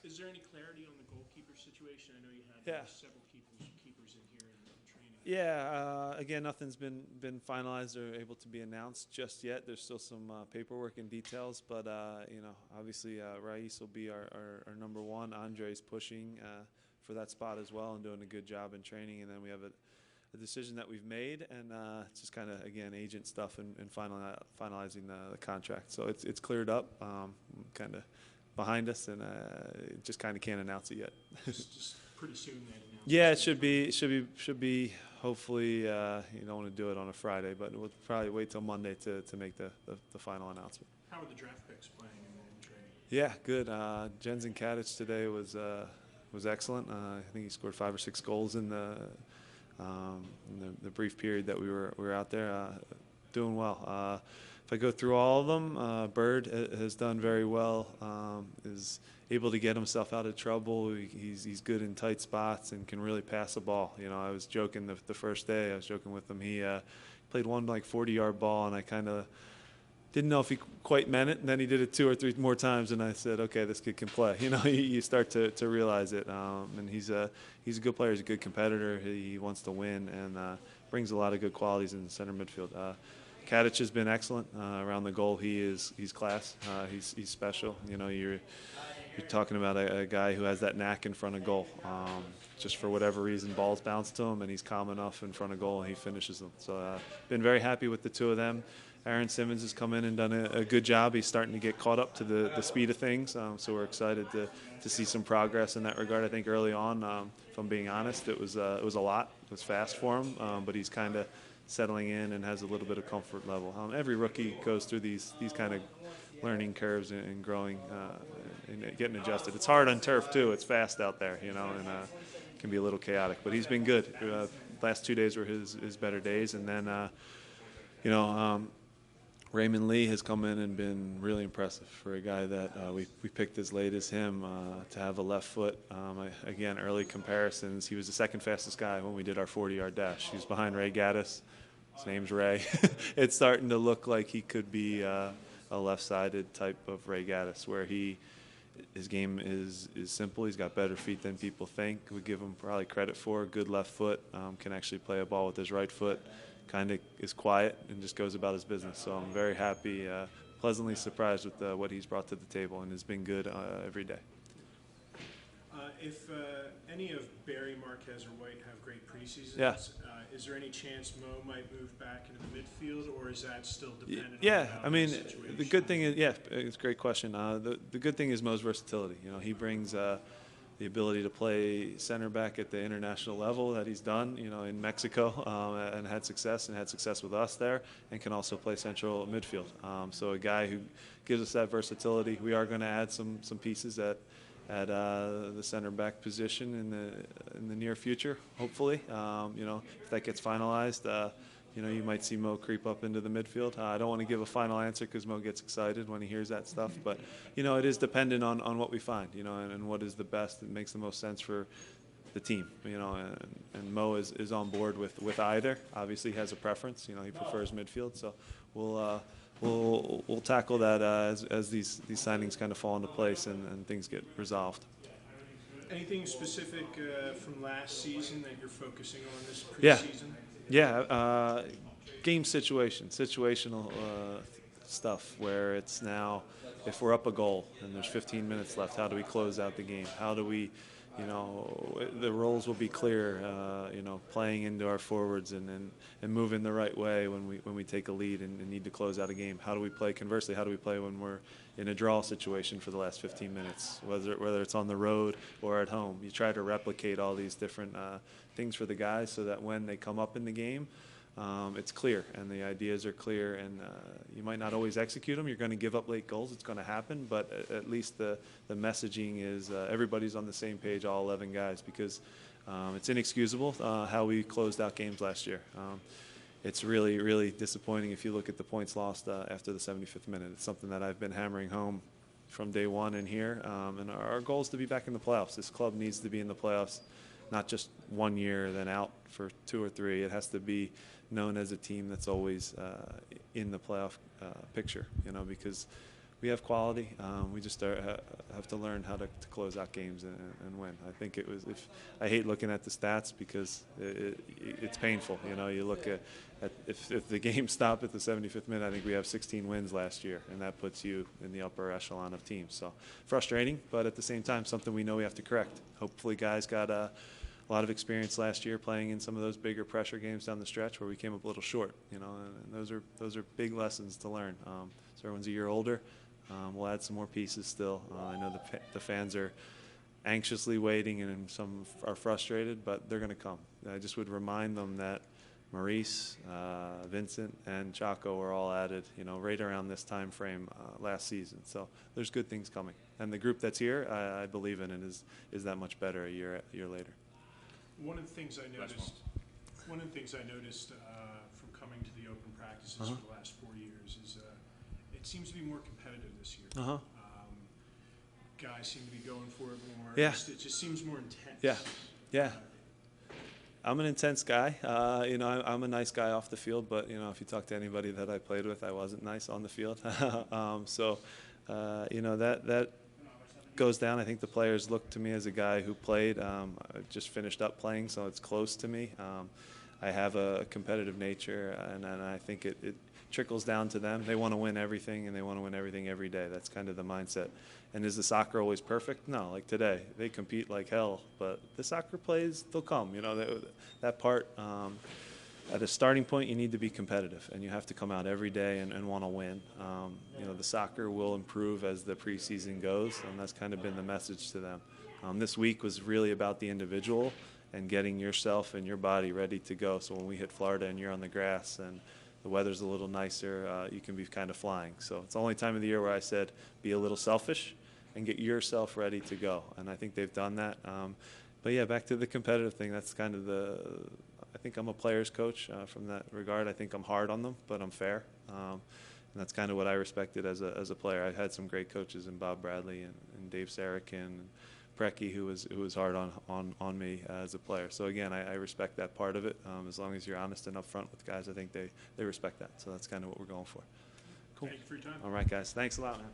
Is there any clarity on the goalkeeper situation? I know you had Yeah. several keepers in here in training. Yeah, again, nothing's been finalized or able to be announced just yet. There's still some paperwork and details, but obviously, Rais will be our number one. Andre's pushing for that spot as well and doing a good job in training. And then we have a decision that we've made, and it's just kind of again agent stuff and finalizing the contract. So it's cleared up, kind of behind us, and just kind of can't announce it yet. Just pretty soon they announced. Yeah, it should be. Hopefully, you don't want to do it on a Friday, but we'll probably wait till Monday to make the final announcement. How are the draft picks playing in training? Yeah, good. Jensen Katic today was excellent. I think he scored 5 or 6 goals in the brief period that we were out there. Doing well. If I go through all of them, Bird has done very well. Is able to get himself out of trouble. He's good in tight spots and can really pass the ball. You know, I was joking the first day. I was joking with him. He played one like 40-yard ball, and I kind of didn't know if he quite meant it. And then he did it 2 or 3 more times, and I said, okay, this kid can play. You know, you start to realize it. And he's a good player. He's a good competitor. He wants to win and brings a lot of good qualities in the center midfield. Katic has been excellent around the goal. He's class. He's special. You know, you're talking about a guy who has that knack in front of goal. Just for whatever reason, balls bounce to him, and he's calm enough in front of goal, and he finishes them. So been very happy with the two of them. Aaron Simmons has come in and done a good job. He's starting to get caught up to the speed of things, so we're excited to see some progress in that regard. I think early on, if I'm being honest, it was a lot. It was fast for him, but he's kind of settling in and has a little bit of comfort level. Every rookie goes through these kind of learning curves and growing and getting adjusted. It's hard on turf too. It's fast out there, you know, and can be a little chaotic. But he's been good. Last 2 days were his better days, and then Raymond Lee has come in and been really impressive for a guy that we picked as late as him to have a left foot. Again, early comparisons, he was the second fastest guy when we did our 40-yard dash. He was behind Ray Gaddis. His name's Ray. It's starting to look like he could be a left-sided type of Ray Gaddis, where his game is simple. He's got better feet than people think. We give him probably credit for. Good left foot, can actually play a ball with his right foot. Kind of is quiet and just goes about his business. So I'm very happy, pleasantly surprised with what he's brought to the table, and has been good every day. If any of Barry, Marquez, or White have great preseasons, Yeah. Is there any chance Mo might move back into the midfield, or is that still dependent Yeah, on I mean, situation? the good thing is, yeah, it's a great question. The good thing is Mo's versatility. You know, he brings the ability to play center back at the international level that he's done, you know, in Mexico, and had success with us there, and can also play central midfield. So a guy who gives us that versatility. We are going to add some pieces at the center back position in the near future, hopefully. You know, if that gets finalized, you know, you might see Mo creep up into the midfield. I don't want to give a final answer because Mo gets excited when he hears that stuff. But, you know, it is dependent on what we find, you know, and what is the best that makes the most sense for the team, you know. And Mo is on board with either. Obviously, he has a preference. You know, he prefers midfield. So we'll tackle that as these signings kind of fall into place and things get resolved. Anything specific from last season that you're focusing on this Yeah. preseason? Yeah, game situational stuff where it's now, if we're up a goal and there's 15 minutes left, how do we close out the game? How do we, you know, the roles will be clear, you know, playing into our forwards and moving the right way when we take a lead and need to close out a game. How do we play, conversely, how do we play when we're in a draw situation for the last 15 minutes, whether it's on the road or at home? You try to replicate all these different things for the guys so that when they come up in the game, it's clear and the ideas are clear, and you might not always execute them. You're going to give up late goals. It's going to happen, but at least the messaging is everybody's on the same page, all 11 guys, because it's inexcusable how we closed out games last year. It's really, really disappointing if you look at the points lost after the 75th minute. It's something that I've been hammering home from day one in here, and our goal is to be back in the playoffs. This club needs to be in the playoffs, not just 1 year, then out for 2 or 3. It has to be known as a team that's always in the playoff picture, you know, because we have quality. We just have to learn how to close out games and win. I think it was. I hate looking at the stats because it's painful. You know, you look at if the game stopped at the 75th minute, I think we have 16 wins last year, and that puts you in the upper echelon of teams. So frustrating, but at the same time, something we know we have to correct. Hopefully, guys got a lot of experience last year playing in some of those bigger pressure games down the stretch where we came up a little short. You know, and those are big lessons to learn. So everyone's a year older. We'll add some more pieces still. I know the fans are anxiously waiting and some are frustrated, but they're going to come. I just would remind them that Maurice, Vincent, and Chaco were all added, you know, right around this time frame last season. So there's good things coming. And the group that's here, I believe in it, is that much better a year later. One of the things I noticed from coming to the open practices for the last 4 years is it seems to be more competitive this year. Guys seem to be going for it more. Yeah. It just seems more intense. Yeah. I'm an intense guy. You know, I'm a nice guy off the field, but you know, if you talk to anybody that I played with, I wasn't nice on the field. You know, that goes down. I think the players look to me as a guy who played. I just finished up playing, so it's close to me. I have a competitive nature, and I think it trickles down to them. They want to win everything, and they want to win everything every day. That's kind of the mindset. And is the soccer always perfect? No, like today. They compete like hell, but the soccer plays, they'll come. You know, that part, at a starting point, you need to be competitive, and you have to come out every day and want to win. You know, the soccer will improve as the preseason goes, and that's kind of been the message to them. This week was really about the individual and getting yourself and your body ready to go. So when we hit Florida and you're on the grass and the weather's a little nicer, you can be kind of flying. So it's the only time of the year where I said be a little selfish and get yourself ready to go. And I think they've done that. But yeah, back to the competitive thing. That's kind of I think I'm a player's coach from that regard. I think I'm hard on them, but I'm fair. And that's kind of what I respected as a player. I had some great coaches in Bob Bradley and Dave Sarakin and Preki, who was hard on me as a player. So again, I respect that part of it. As long as you're honest and upfront with guys, I think they respect that. So that's kind of what we're going for. Cool. Thank you for your time. All right, guys. Thanks a lot, man.